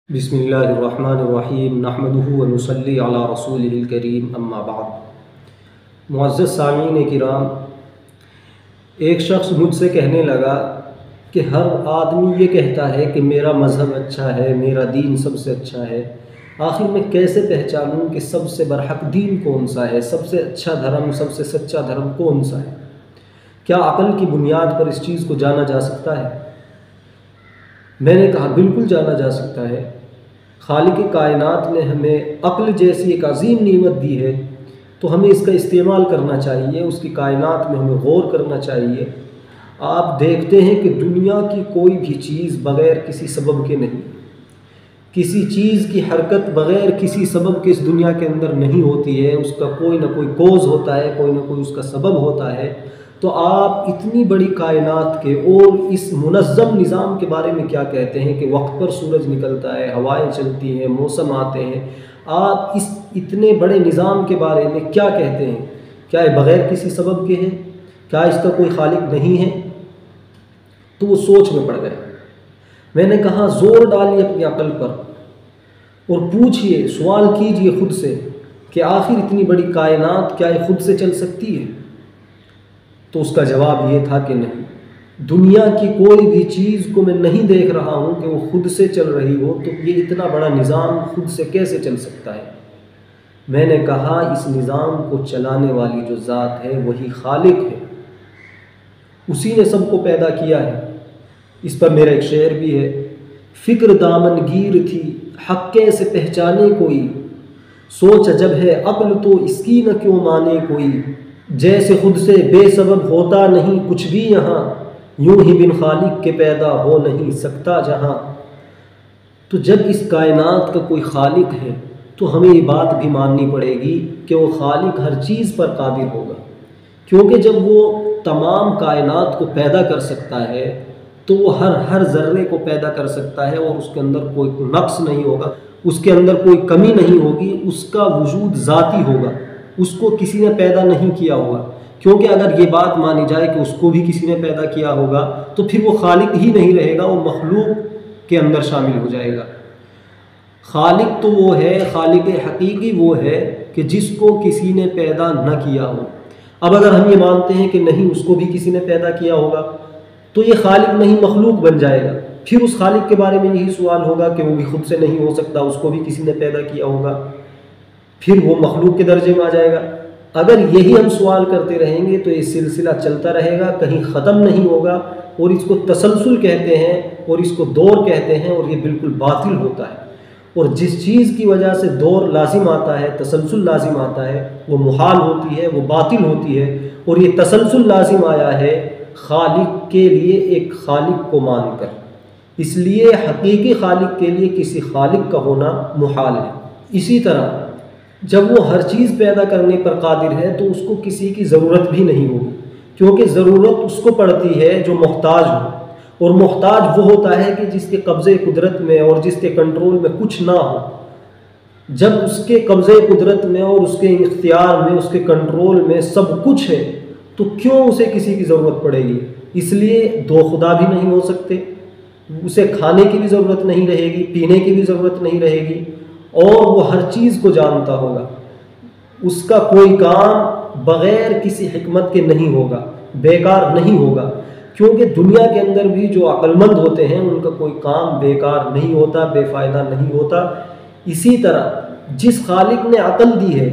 بسم اللہ الرحمن الرحیم نحمدہ ونصلی علی رسولہ الکریم اما بعد۔ معزز سامعین کرام، ایک شخص مجھ سے کہنے لگا کہ ہر آدمی یہ کہتا ہے کہ میرا مذہب اچھا ہے، میرا دین سب سے اچھا ہے، آخر میں کیسے پہچانوں کہ سب سے برحق دین کون سا ہے، سب سے اچھا دھرم، سب سے سچا دھرم کون سا ہے؟ کیا عقل کی بنیاد پر اس چیز کو جانا جا سکتا ہے؟ میں نے کہا بالکل جانا جا سکتا ہے۔ خالق کائنات نے ہمیں عقل جیسی ایک عظیم نعمت دی ہے، تو ہمیں اس کا استعمال کرنا چاہیے، اس کی کائنات میں ہمیں غور کرنا چاہیے۔ آپ دیکھتے ہیں کہ دنیا کی کوئی بھی چیز بغیر کسی سبب کے نہیں، کسی چیز کی حرکت بغیر کسی سبب کے اس دنیا کے اندر نہیں ہوتی ہے، اس کا کوئی نہ کوئی کوز ہوتا ہے، کوئی نہ کوئی اس کا سبب ہوتا ہے۔ تو آپ اتنی بڑی کائنات کے اور اس منظم نظام کے بارے میں کیا کہتے ہیں کہ وقت پر سورج نکلتا ہے، ہوائیں چلتی ہیں، موسم آتے ہیں، آپ اس اتنے بڑے نظام کے بارے میں کیا کہتے ہیں؟ کیا یہ بغیر کسی سبب کے ہے؟ کیا اس کا کوئی خالق نہیں ہے؟ تو وہ سوچ میں پڑ گئے۔ میں نے کہا زور ڈالیے اپنی عقل پر اور پوچھئے، سوال کیجئے خود سے کہ آخر اتنی بڑی کائنات کیا یہ خود سے چل سکتی ہے؟ تو اس کا جواب یہ تھا کہ نہیں، دنیا کی کوئی بھی چیز کو میں نہیں دیکھ رہا ہوں کہ وہ خود سے چل رہی ہو، تو یہ اتنا بڑا نظام خود سے کیسے چل سکتا ہے؟ میں نے کہا اس نظام کو چلانے والی جو ذات ہے وہی خالق ہے، اسی نے سب کو پیدا کیا ہے۔ اس پر میرا ایک شعر بھی ہے: فکر دامن گیر تھی حق کیسے پہچانے کوئی، سوچ عجب ہے عقل تو اس کی نہ کیوں مانے کوئی، جیسے خود سے بے سبب ہوتا نہیں کچھ بھی یہاں، یوں ہی بن خالق کے پیدا ہو نہیں سکتا جہاں۔ تو جب اس کائنات کا کوئی خالق ہے تو ہمیں یہ بات بھی ماننی پڑے گی کہ وہ خالق ہر چیز پر قادر ہوگا، کیونکہ جب وہ تمام کائنات کو پیدا کر سکتا ہے تو وہ ہر ذرے کو پیدا کر سکتا ہے، اور اس کے اندر کوئی نقص نہیں ہوگا، اس کے اندر کوئی کمی نہیں ہوگی، اس کا وجود ذاتی ہوگا، اس کو کسی نے پیدا نہیں کیا ہوگا۔ کیونکہ اگر یہ بات مانی جائے کہ اس کو بھی کسی نے پیدا کیا ہوگا تو پھر وہ خالق ہی نہیں رہے گا، وہ مخلوق کے اندر شامل ہو جائے گا۔ خالق تو وہ ہے، خالق حقیقی وہ ہے کہ جس کو کسی نے پیدا نہ کیا ہو۔ اب اگر ہم یہ مانتے ہیں کہ نہیں اس کو بھی کسی نے پیدا کیا ہوگا تو یہ خالق نہیں مخلوق بن جائے گا، پھر اس خالق کے بارے میں یہی سوال ہوگا کہ وہ بھی خود سے نہیں ہو سکتا، اس کو بھی کسی نے پیدا کیا ہوگا، پھر وہ مخلوق کے درجے میں آ جائے گا۔ اگر یہی ہم سوال کرتے رہیں گے تو یہ سلسلہ چلتا رہے گا، کہیں ختم نہیں ہوگا، اور اس کو تسلسل کہتے ہیں اور اس کو دور کہتے ہیں، اور یہ بالکل باطل ہوتا ہے۔ اور جس چیز کی وجہ سے دور لازم آتا ہے، تسلسل لازم آتا ہے، وہ محال ہوتی ہے، وہ باطل ہوتی ہے، اور یہ تسلسل لازم آیا ہے خالق کے لیے ایک خالق کو مان کر، اس لیے حقیقی خالق کے لیے کسی خالق کا ہونا محال ہے۔ اسی طرح جب وہ ہر چیز پیدا کرنے پر قادر ہے تو اس کو کسی کی ضرورت بھی نہیں ہوگی، کیونکہ ضرورت اس کو پڑتی ہے جو محتاج ہو، اور محتاج وہ ہوتا ہے کہ جس کے قبضے قدرت میں اور جس کے کنٹرول میں کچھ نہ ہو۔ جب اس کے قبضے قدرت میں اور اس کے اختیار میں، اس کے کنٹرول میں سب کچھ ہے تو کیوں اسے کسی کی ضرورت پڑے گی؟ اس لیے دو خدا بھی نہیں ہو سکتے، اسے کھانے کی بھی ضرورت نہیں رہے گی، پینے کی بھی ضرورت نہیں رہے گی، اور وہ ہر چیز کو جانتا ہوگا، اس کا کوئی کام بغیر کسی حکمت کے نہیں ہوگا، بیکار نہیں ہوگا، کیونکہ دنیا کے اندر بھی جو عقل مند ہوتے ہیں ان کا کوئی کام بیکار نہیں ہوتا، بے فائدہ نہیں ہوتا۔ اسی طرح جس خالق نے عقل دی ہے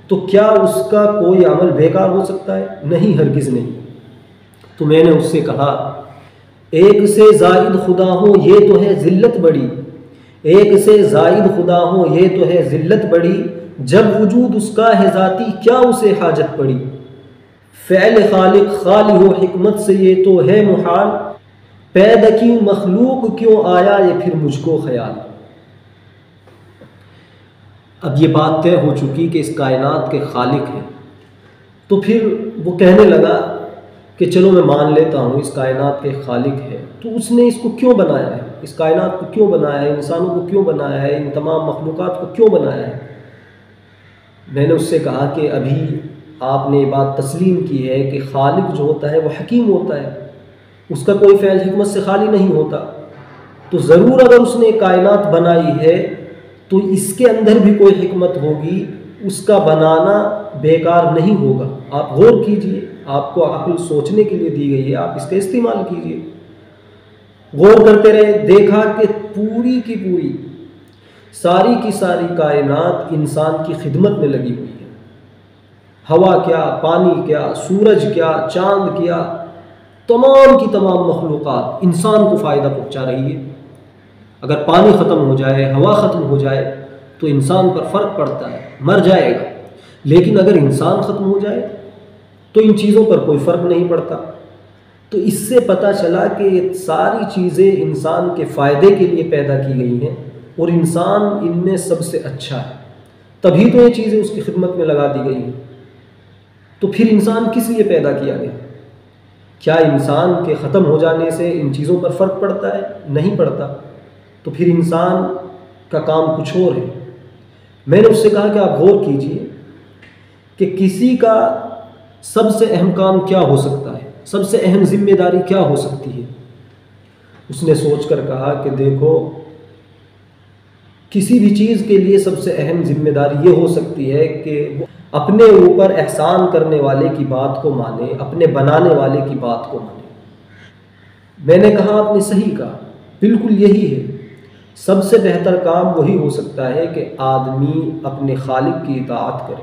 تو کیا اس کا کوئی عمل بیکار ہو سکتا ہے؟ نہیں، ہرگز نہیں۔ تو میں نے اس سے کہا ایک سے زائد خدا ہو یہ تو ہے ذلت بڑی، ایک سے زائد خدا ہو یہ تو ہے ذلت بڑی، جب وجود اس کا ہے ذاتی کیا اسے حاجت پڑی، فعل خالق خالی ہو حکمت سے یہ تو ہے محال، پیدا کیوں مخلوق کیوں آیا یہ پھر مجھ کو خیال۔ اب یہ بات طے ہو چکی کہ اس کائنات کے خالق ہیں، تو پھر وہ کہنے لگا کہ چلو میں مان لیتا ہوں اس کائنات کے خالق ہے، تو اس نے اس کو کیوں بنایا ہے، اس کائنات کو کیوں بنایا ہے، انسانوں کو کیوں بنایا ہے، ان تمام مخلوقات کو کیوں بنایا ہے؟ میں نے اس سے کہا کہ ابھی آپ نے یہ بات تسلیم کی ہے کہ خالق جو ہوتا ہے وہ حکیم ہوتا ہے، اس کا کوئی فعل حکمت سے خالی نہیں ہوتا، تو ضرور اگر اس نے کائنات بنائی ہے تو اس کے اندر بھی کوئی حکمت ہوگی، اس کا بنانا بیکار نہیں ہوگا۔ آپ غور کیجئے، آپ کو عقل سوچنے کے لیے دی گئی ہے، آپ اس کا استعمال کیجئے۔ غور کرتے رہے، دیکھا کہ پوری کی پوری ساری کی ساری کائنات انسان کی خدمت میں لگی ہوئی ہے۔ ہوا کیا، پانی کیا، سورج کیا، چاند کیا، تمام کی تمام مخلوقات انسان کو فائدہ پہنچا رہی ہے۔ اگر پانی ختم ہو جائے، ہوا ختم ہو جائے تو انسان پر فرق پڑتا ہے، مر جائے گا۔ لیکن اگر انسان ختم ہو جائے تو ان چیزوں پر کوئی فرق نہیں پڑتا۔ تو اس سے پتہ چلا کہ یہ ساری چیزیں انسان کے فائدے کے لیے پیدا کی گئی ہیں، اور انسان ان میں سب سے اچھا ہے، تبھی تو یہ چیزیں اس کی خدمت میں لگا دی گئی ہیں۔ تو پھر انسان کس لیے پیدا کیا گیا؟ کیا انسان کے ختم ہو جانے سے ان چیزوں پر فرق پڑتا ہے؟ نہیں پڑتا۔ تو پھر انسان کا کام کچھ اور ہے۔ میں نے اس سے کہا کہ آپ غور کیجئے کہ کسی کا سب سے اہم کام کیا ہو سکتا ہے، سب سے اہم ذمہ داری کیا ہو سکتی ہے؟ اس نے سوچ کر کہا کہ دیکھو، کسی بھی چیز کے لیے سب سے اہم ذمہ داری یہ ہو سکتی ہے کہ وہ اپنے اوپر احسان کرنے والے کی بات کو مانے، اپنے بنانے والے کی بات کو مانے۔ میں نے کہا آپ نے صحیح کہا، بالکل یہی ہے۔ سب سے بہتر کام وہی ہو سکتا ہے کہ آدمی اپنے خالق کی اطاعت کرے۔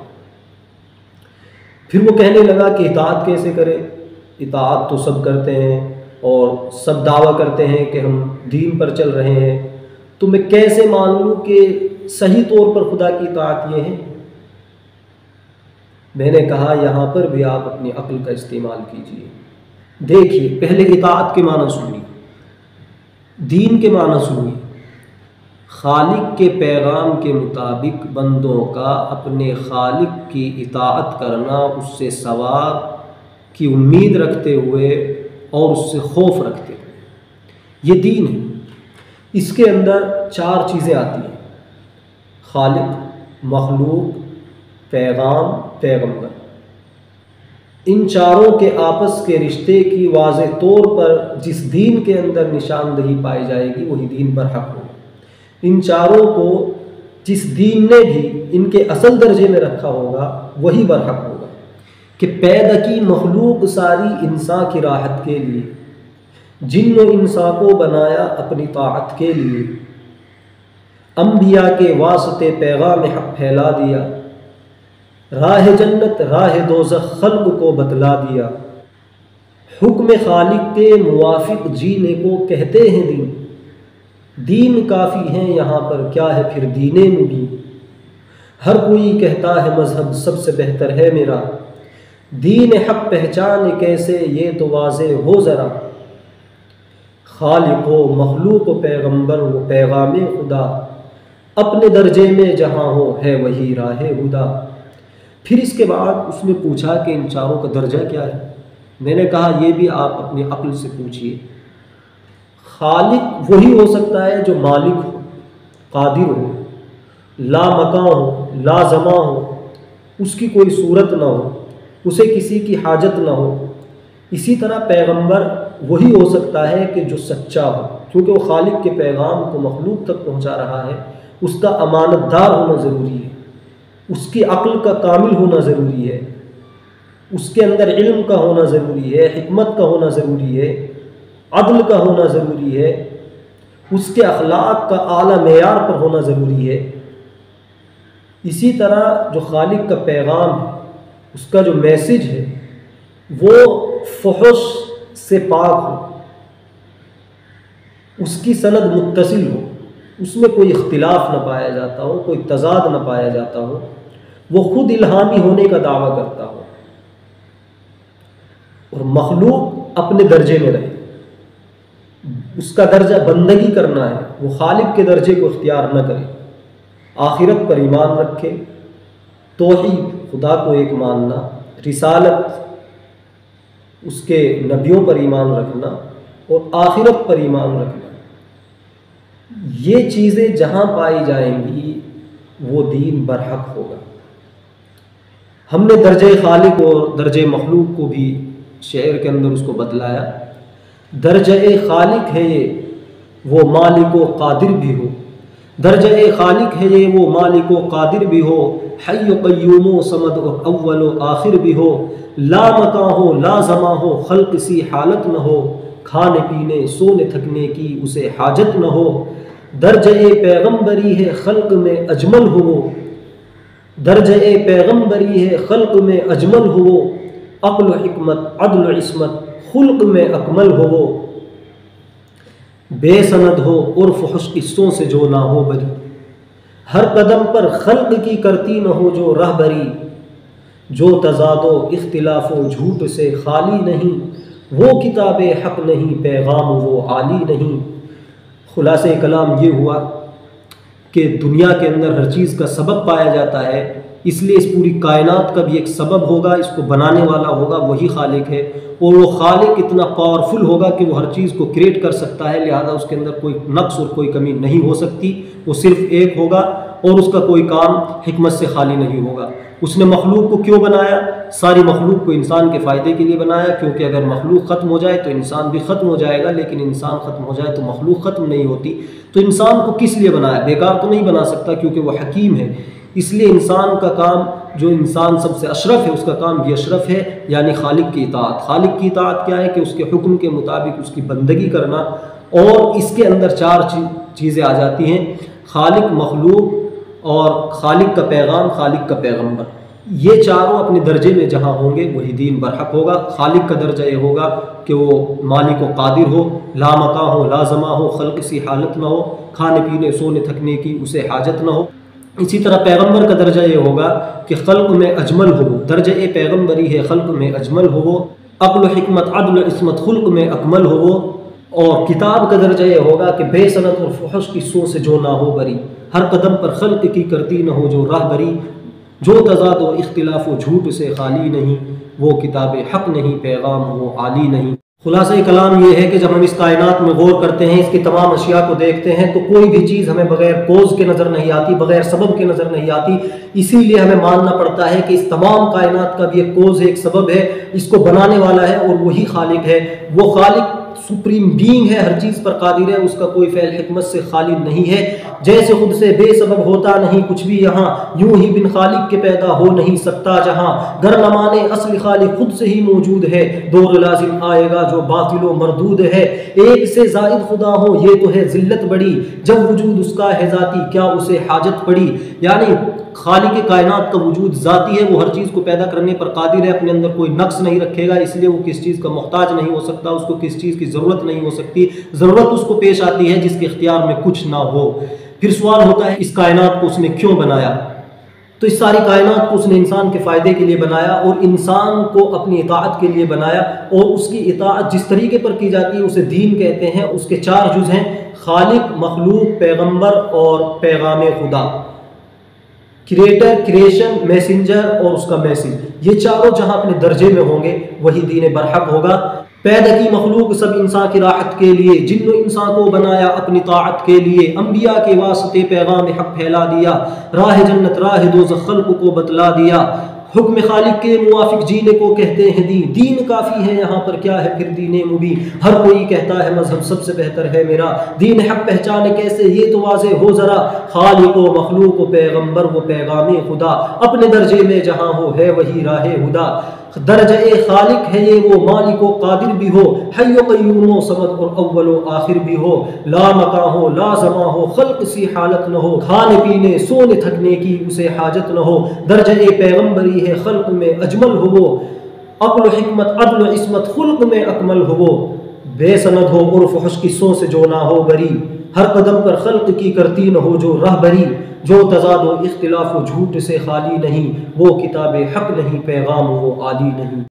پھر وہ کہنے لگا کہ اطاعت کیسے کرے؟ اطاعت تو سب کرتے ہیں اور سب دعویٰ کرتے ہیں کہ ہم دین پر چل رہے ہیں، تو میں کیسے مان لوں کہ صحیح طور پر خدا کی اطاعت یہ ہے؟ میں نے کہا یہاں پر بھی آپ اپنی عقل کا استعمال کیجئے۔ دیکھیے، پہلے اطاعت کے معنی سنیے، دین کے معنی سنیے۔ خالق کے پیغام کے مطابق بندوں کا اپنے خالق کی اطاعت کرنا، اس سے ثواب کی امید رکھتے ہوئے اور اس سے خوف رکھتے ہوئے، یہ دین ہے۔ اس کے اندر 4 چیزیں آتی ہیں: خالق، مخلوق، پیغام، پیغمبر۔ ان چاروں کے آپس کے رشتے کی واضح طور پر جس دین کے اندر نشاندہی پائی جائے گی وہی دین پر حق ہوگا۔ ان چاروں کو جس دین نے بھی ان کے اصل درجے میں رکھا ہوگا وہی برحق ہوگا کہ پیدا کی مخلوق ساری انسان کی راحت کے لیے، جن و انسان کو بنایا اپنی طاعت کے لیے، انبیاء کے واسطے پیغام حق پھیلا دیا، راہ جنت راہ دوزخ خلق کو بتلا دیا، حکم خالق کے موافق جینے کو کہتے ہیں دین۔ دین کافی ہیں یہاں پر، کیا ہے پھر دین مبین۔ ہر کوئی کہتا ہے مذہب سب سے بہتر ہے میرا، دین حق پہچان کیسے یہ تو واضح ہو ذرا۔ خالق و مخلوق و پیغمبر و پیغام خدا، اپنے درجے میں جہاں ہو ہے وہی راہ ہدا۔ پھر اس کے بعد اس نے پوچھا کہ ان چاروں کا درجہ کیا ہے؟ میں نے کہا یہ بھی آپ اپنی عقل سے پوچھئے۔ خالق وہی ہو سکتا ہے جو مالک ہو، قادر ہو، لا مکان ہو، لا زمان ہو، اس کی کوئی صورت نہ ہو، اسے کسی کی حاجت نہ ہو۔ اسی طرح پیغمبر وہی ہو سکتا ہے کہ جو سچا ہو، کیونکہ وہ خالق کے پیغام کو مخلوق تک پہنچا رہا ہے، اس کا امانت دار ہونا ضروری ہے، اس کی عقل کا کامل ہونا ضروری ہے، اس کے اندر علم کا ہونا ضروری ہے، حکمت کا ہونا ضروری ہے، عدل کا ہونا ضروری ہے، اس کے اخلاق کا اعلیٰ معیار پر ہونا ضروری ہے۔ اسی طرح جو خالق کا پیغام ہے، اس کا جو میسج ہے وہ فحش سے پاک ہو، اس کی سند متصل ہو، اس میں کوئی اختلاف نہ پایا جاتا ہو، کوئی تضاد نہ پایا جاتا ہو، وہ خود الہامی ہونے کا دعویٰ کرتا ہو، اور مخلوق اپنے درجے میں رہے۔ اس کا درجہ بندگی کرنا ہے، وہ خالق کے درجے کو اختیار نہ کرے، آخرت پر ایمان رکھے، توحید خدا کو ایک ماننا، رسالت اس کے نبیوں پر ایمان رکھنا اور آخرت پر ایمان رکھنا، یہ چیزیں جہاں پائی جائیں گی وہ دین برحق ہوگا۔ ہم نے درجہ خالق اور درجہ مخلوق کو بھی شعر کے اندر اس کو بتلایا۔ درجہ خالق ہے یہ وہ مالک و قادر بھی ہو، درجہ خالق ہے یہ وہ مالک و قادر بھی ہو، حی و قیوم و صمد اور اول و آخر بھی ہو، لا مکان ہو لا زماں ہو خلق سی حالت نہ ہو، کھانے پینے سونے تھکنے کی اسے حاجت نہ ہو، درجہ پیغمبری ہے خلق میں اجمل ہو وہ، درجہ پیغمبری ہے خلق میں اجمل ہو وہ، عقل و حکمت عدل و عصمت خلق میں اکمل ہو وہ، بے سند ہو عرف و خوش قصوں سے جو نہ ہو بری، ہر قدم پر خلق کی کرتی نہ ہو جو رہبری، جو تضاد و اختلاف و جھوٹ سے خالی نہیں، وہ کتاب حق نہیں پیغام وہ عالی نہیں۔ خلاصہ کلام یہ ہوا کہ دنیا کے اندر ہر چیز کا سبب پایا جاتا ہے، اس لیے اس پوری کائنات کا بھی ایک سبب ہوگا، اس کو بنانے والا ہوگا وہی خالق ہے، اور وہ خالق اتنا پاورفل ہوگا کہ وہ ہر چیز کو کریٹ کر سکتا ہے، لہذا اس کے اندر کوئی نقص اور کوئی کمی نہیں ہو سکتی، وہ صرف ایک ہوگا اور اس کا کوئی کام حکمت سے خالی نہیں ہوگا۔ اس نے مخلوق کو کیوں بنایا؟ ساری مخلوق کو انسان کے فائدے کے لیے بنایا، کیونکہ اگر مخلوق ختم ہو جائے تو انسان بھی ختم ہو جائے گا، لیکن انسان ختم ہو جائے تو مخلوق ختم نہیں ہوتی۔ تو انسان کو کس لیے بنایا؟ بیکار تو نہیں بنا سکتا، کیونکہ وہ حکیم ہے، اس لیے انسان کا کام، جو انسان سب سے اشرف ہے اس کا کام بھی اشرف ہے، یعنی خالق کی اطاعت۔ خالق کی اطاعت کیا ہے؟ کہ اس کے حکم کے مطابق اس کی بندگی کرنا، اور اس کے اندر چار چیزیں آ جاتی ہیں: خالق، مخلوق اور خالق کا پیغام، خالق کا پیغمبر۔ یہ چاروں اپنے درجے میں جہاں ہوں گے وہی دین برحق ہوگا۔ خالق کا درجہ یہ ہوگا کہ وہ مالک و قادر ہو، لا مکان ہو لا زماں ہو خلق سی حالت نہ ہو، کھانے پینے سونے تھکنے کی اسے حاجت نہ ہو۔ اسی طرح پیغمبر کا درجہ یہ ہوگا کہ خلق میں اجمل ہو، درجہ پیغمبری ہے خلق میں اجمل ہو وہ، عقل و حکمت عدل و عصمت خلق میں اکمل ہو وہ، اور کتاب کا درجہ یہ ہوگا کہ بے سند اور فحش قصوں سے جو نہ ہو بری، ہر قدم پر خلق کی کرتی نہ ہو جو راہ بری، جو تضاد و اختلاف و جھوٹ سے خالی نہیں، وہ کتاب حق نہیں پیغام وہ عالی نہیں۔ خلاصہ کلام یہ ہے کہ جب ہم اس کائنات میں غور کرتے ہیں، اس کی تمام اشیاء کو دیکھتے ہیں، تو کوئی بھی چیز ہمیں بغیر کوز کے نظر نہیں آتی، بغیر سبب کے نظر نہیں آتی۔ اسی لیے ہمیں ماننا پڑتا ہے کہ اس تمام کائنات کا بھی ایک کوز ہے، ایک سبب ہے، اس کو بنانے والا ہے اور وہی خالق ہے۔ وہ خالق سپریم بینگ ہے، ہر چیز پر قادر ہے، اس کا کوئی فعل حکمت سے خالی نہیں ہے۔ جیسے خود سے بے سبب ہوتا نہیں کچھ بھی یہاں، یوں ہی بن خالق کے پیدا ہو نہیں سکتا جہاں، گر نہ مانے اصل خالق خود سے ہی موجود ہے، دور لازم آئے گا جو باطل و مردود ہے، ایک سے زائد خدا ہو یہ تو ہے ذلت بڑی، جب وجود اس کا ہے ذاتی کیا اسے حاجت پڑی۔ یعنی خالق کائنات کا وجود ذاتی ہے، وہ ہر چیز کو پیدا کرنے پر قادر ہے، اپنے اندر کوئی نقص نہیں رکھے گا، اس لیے وہ کس چیز کا محتاج نہیں ہو سکتا، اس کو کس چیز کی ضرورت نہیں ہو سکتی، ضرورت اس کو پیش آتی ہے جس کے اختیار میں کچھ نہ ہو۔ پھر سوال ہوتا ہے اس کائنات کو اس نے کیوں بنایا؟ تو اس ساری کائنات کو اس نے انسان کے فائدے کے لیے بنایا، اور انسان کو اپنی اطاعت کے لیے بنایا، اور اس کی اطاعت جس طریقے پر کی جاتی ہے اسے دین کہتے ہیں۔ اس کے چار جز ہیں: خالق، مخلوق، پیغمبر اور پیغام خدا۔ کریٹر، کریشن، میسنجر اور اس کا میسج، یہ چاروں جہاں اپنے درجے میں ہوں گے وہی دین برحق ہوگا۔ پیدا کی مخلوق سب انسان کی راحت کے لیے، جن و انسان کو بنایا اپنی طاعت کے لیے، انبیاء کے واسطے پیغام حق پھیلا دیا، راہ جنت راہ دوزخ خلق کو بتلا دیا، حکم خالق کے موافق جینے کو کہتے ہیں دین، دین کافی ہے یہاں پر کیا ہے پھر دین مبین، ہر کوئی کہتا ہے مذہب سب سے بہتر ہے میرا، دین حق پہچانے کیسے یہ تو واضح ہو ذرا، خالق و مخلوق و پیغمبر و پیغام خدا، اپنے درجے میں جہاں ہو ہے وہی راہ ہدا، درجہ خالق ہے یہ وہ مالک و قادر بھی ہو، حی و قیوم و صمد اور اول و آخر بھی ہو، لا مکان ہو لا زماں ہو خلق سی حالت نہ ہو، کھانے پینے سونے تھکنے کی اسے حاجت نہ ہو، درجہ پیغمبری ہے خلق میں اجمل ہو وہ، عقل و حکمت عدل و عصمت خلق میں اکمل ہو وہ، بے سند ہو عرف و خوش قصوں سے جو نہ ہو بری، ہر قدم پر خلق کی کرتی نہ ہو جو راہ بری، جو تضاد و اختلاف و جھوٹ سے خالی نہیں، وہ کتاب حق نہیں پیغام وہ عالی نہیں۔